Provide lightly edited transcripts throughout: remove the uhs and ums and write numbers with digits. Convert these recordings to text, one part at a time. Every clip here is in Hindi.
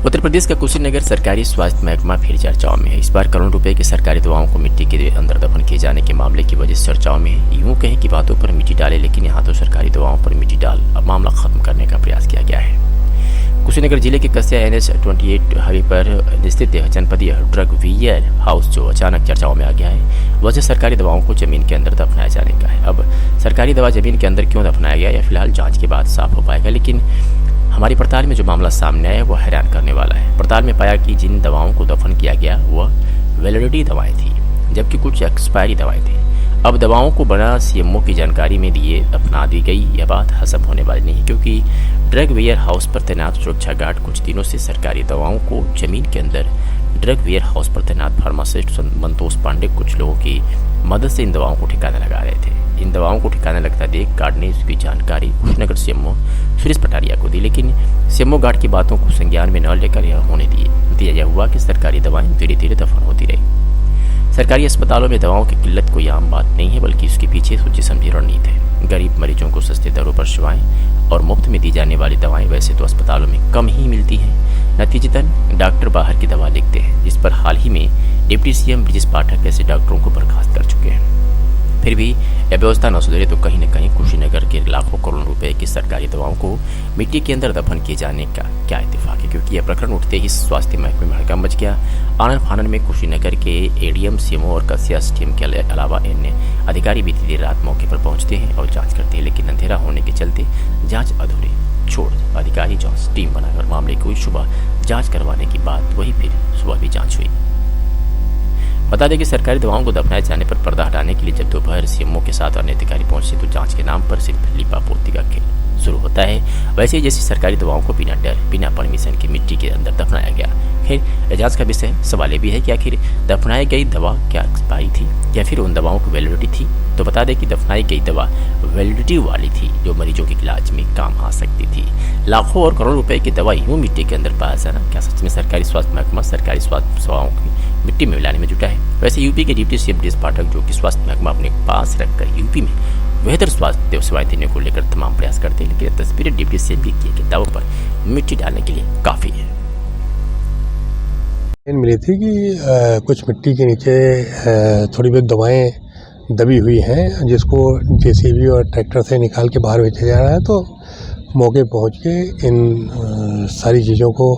उत्तर प्रदेश का कुशीनगर सरकारी स्वास्थ्य महकमा फिर चर्चाओं में है। इस बार करोड़ों रुपए की सरकारी दवाओं को मिट्टी के अंदर दफन किए जाने के मामले की वजह से चर्चाओं में है। यूं कहें कि बातों पर मिट्टी डाले, लेकिन यहाँ तो सरकारी दवाओं पर मिट्टी डाल अब मामला खत्म करने का प्रयास किया गया है। कुशीनगर जिले के कस्या NH-28 हाईवे पर स्थित जनपदीय ड्रग वेयर हाउस जो अचानक चर्चाओं में आ गया है, वजह सरकारी दवाओं को जमीन के अंदर दफनाया जाने का है। अब सरकारी दवा जमीन के अंदर क्यों दफनाया गया यह फिलहाल जांच के बाद साफ हो पाएगा, लेकिन हमारी पड़ताल में जो मामला सामने आया वो हैरान करने वाला है। पड़ताल में पाया कि जिन दवाओं को दफन किया गया वह वैलिडिटी दवाएं थी, जबकि कुछ एक्सपायरी दवाएं थी। अब दवाओं को बिना CMO की जानकारी में दिए दफना दी गई, यह बात हसम होने वाली नहीं, क्योंकि ड्रग वेयर हाउस पर तैनात सुरक्षा गार्ड कुछ दिनों से सरकारी दवाओं को जमीन के अंदर ड्रग वेयर हाउस पर तैनात फार्मासिस्ट संतोष पांडे कुछ लोगों की मदद से इन दवाओं को ठिकाने लगा रहे थे। इन दवाओं को ठिकाने लगता देख गार्ड ने इसकी जानकारी कुशीनगर CMO सुरेश पटारिया को दी, लेकिन CMO गार्ड की बातों को संज्ञान में न लेकर यह होने दिए। नतीजा यह हुआ कि सरकारी दवाएं धीरे धीरे दफन होती रही। सरकारी अस्पतालों में दवाओं की किल्लत कोई आम बात नहीं है, बल्कि इसके पीछे सोची समझी रणनीति है। गरीब मरीजों को सस्ते दरों पर सेवाएं और मुफ्त में दी जाने वाली दवाएं वैसे तो अस्पतालों में कम ही मिलती हैं। नतीजतन डॉक्टर बाहर की दवा लिखते हैं, जिस पर हाल ही में डिप्टी CM ब्रिजेश पाठक ऐसे डॉक्टरों को बर्खास्त कर चुके हैं। फिर भी यह व्यवस्था न सुधरे तो कहीं न कहीं कुशीनगर के लाखों करोड़ रुपए की सरकारी दवाओं को मिट्टी के अंदर दफन किए जाने का क्या इत्तेफाक है, क्योंकि यह प्रकरण उठते ही स्वास्थ्य महकमे में हड़कंप मच गया। आनन फानन में कुशीनगर के ADM CMO और कस्या टीम के अलावा अन्य अधिकारी बीती देर रात मौके पर पहुंचते हैं और जांच करते हैं, लेकिन अंधेरा होने के चलते जांच अधूरी छोड़ अधिकारी जांच टीम बनाकर मामले की सुबह जांच करवाने की बात वही फिर सुबह भी जांच हुई। बता दें कि सरकारी दवाओं को दफनाए जाने पर पर्दा हटाने के लिए जब दोपहर CMO के साथ अन्य अधिकारी पहुंचे तो जांच के नाम पर सिर्फ लीपापोती का खेल शुरू होता है। वैसे ही जैसी सरकारी दवाओं को बिना डर बिना परमिशन की मिट्टी के अंदर दफनाया गया। खैर जांच का विषय सवाल ये भी है कि आखिर दफनाई गई दवा क्या एक्सपायरी थी या फिर उन दवाओं की वैलिडिटी थी। तो बता दें कि दफनाई गई दवा वैलिडिटी वाली थी, जो मरीजों के इलाज में काम आ सकती थी। लाखों और करोड़ों रुपए की दवा यूं मिट्टी के अंदर पाया जाना, क्या सच में सरकारी स्वास्थ्य महकमा सरकारी स्वास्थ्य सेवाओं की मिट्टी में मिलाने में जुटा है? वैसे यूपी के डिप्टी CM ब्रिजेश पाठक, जो कि स्वास्थ्य महकमा अपने पास रखकर यूपी में बेहतर स्वास्थ्य सेवाएं देने को लेकर तमाम प्रयास करते हैं, लेकिन तस्वीरें डिप्टी CM की किए गए दावों पर मिट्टी डालने के लिए काफी है। मिली थी कि कुछ मिट्टी के नीचे थोड़ी बहुत दवाएं दबी हुई हैं, जिसको JCB और ट्रैक्टर से निकाल के बाहर भेजा जा रहा है। तो मौके पहुंच के इन सारी चीज़ों को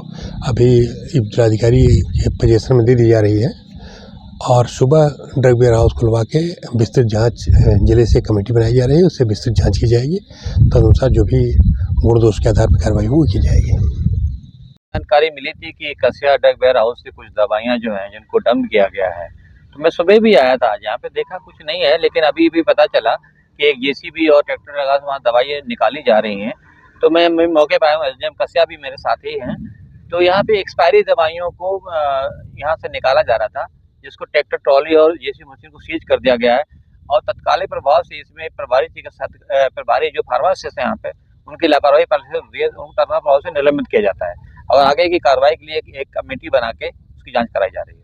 अभी जिलाधिकारी के पोजीशन में दे दी जा रही है और सुबह ड्रग वेयर हाउस खुलवा के विस्तृत जांच जिले से कमेटी बनाई जा रही है, उससे विस्तृत जांच की जाएगी। तदनुसार जो भी गुण दोष के आधार पर कार्रवाई वो की जाएगी। जानकारी मिली थी कि कस्या ड्रग वेयर हाउस से कुछ दवाइयाँ जो हैं जिनको डंप किया गया है, तो मैं सुबह भी आया था, यहाँ पे देखा कुछ नहीं है, लेकिन अभी भी पता चला कि एक JCB और ट्रैक्टर लगा वहाँ दवाइयाँ निकाली जा रही हैं। तो मैं मौके पर आया हूँ, SDM कस्या भी मेरे साथ ही हैं। तो यहाँ पे एक्सपायरी दवाइयों को यहाँ से निकाला जा रहा था, जिसको ट्रैक्टर ट्रॉली और JCB मशीन को सीज कर दिया गया है और तत्कालीन प्रभाव से इसमें प्रभारी जो फार्मासिस्ट हैं यहाँ पे उनकी लापरवाही प्रभाव से निलंबित किया जाता है और आगे की कार्रवाई के लिए एक कमेटी बना के उसकी जांच कराई जा रही है।